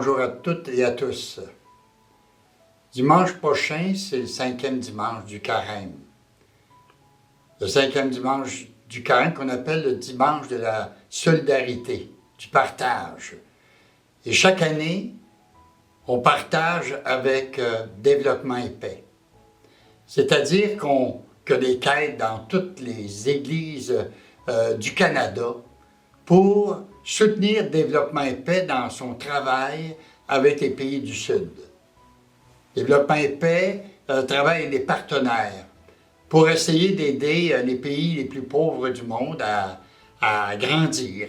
bonjour à toutes et à tous. Dimanche prochain, c'est le 5e dimanche du Carême. Le 5e dimanche du Carême qu'on appelle le dimanche de la solidarité, du partage. Et chaque année, on partage avec Développement et Paix. C'est-à-dire que des quêtes dans toutes les églises du Canada pour soutenir Développement et Paix dans son travail avec les pays du Sud. Développement et Paix travaille avec des partenaires pour essayer d'aider les pays les plus pauvres du monde à grandir,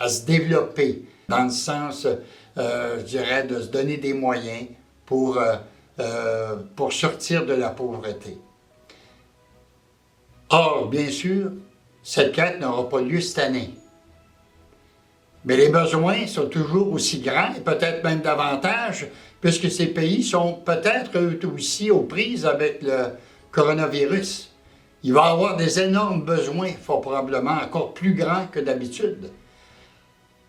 à se développer, dans le sens, je dirais, de se donner des moyens pour sortir de la pauvreté. Or, bien sûr, cette quête n'aura pas lieu cette année. Mais les besoins sont toujours aussi grands et peut-être même davantage, puisque ces pays sont peut-être eux aussi aux prises avec le coronavirus. Il va y avoir des énormes besoins, fort probablement encore plus grands que d'habitude.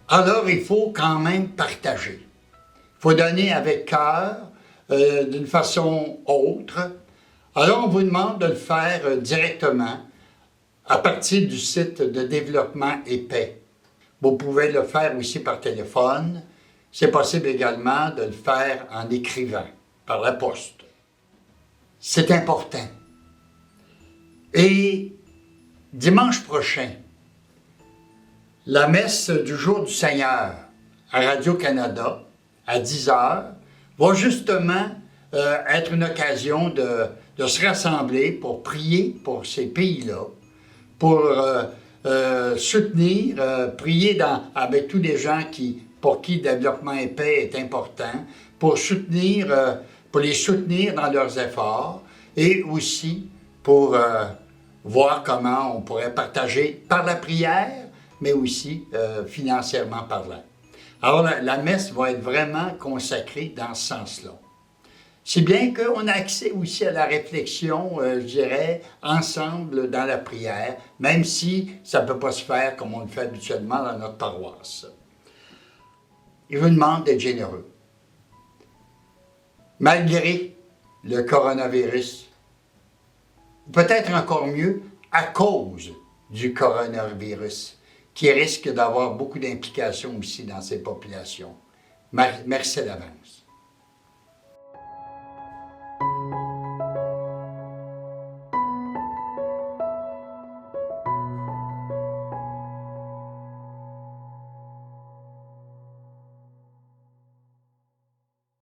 Alors, il faut quand même partager. Il faut donner avec cœur, d'une façon autre. Alors, on vous demande de le faire directement à partir du site de Développement et Paix. Vous pouvez le faire aussi par téléphone. C'est possible également de le faire en écrivant, par la poste. C'est important. Et dimanche prochain, la messe du jour du Seigneur à Radio-Canada, à 10h, va justement être une occasion de se rassembler pour prier pour ces pays-là, pour soutenir, prier avec tous les gens pour qui Développement et Paix est important, pour les soutenir dans leurs efforts et aussi pour voir comment on pourrait partager par la prière, mais aussi financièrement parlant. Alors la messe va être vraiment consacrée dans ce sens-là. Si bien qu'on a accès aussi à la réflexion, je dirais, ensemble dans la prière, même si ça ne peut pas se faire comme on le fait habituellement dans notre paroisse. Il vous demande d'être généreux. Malgré le coronavirus, peut-être encore mieux à cause du coronavirus, qui risque d'avoir beaucoup d'implications aussi dans ces populations. Merci d'avance.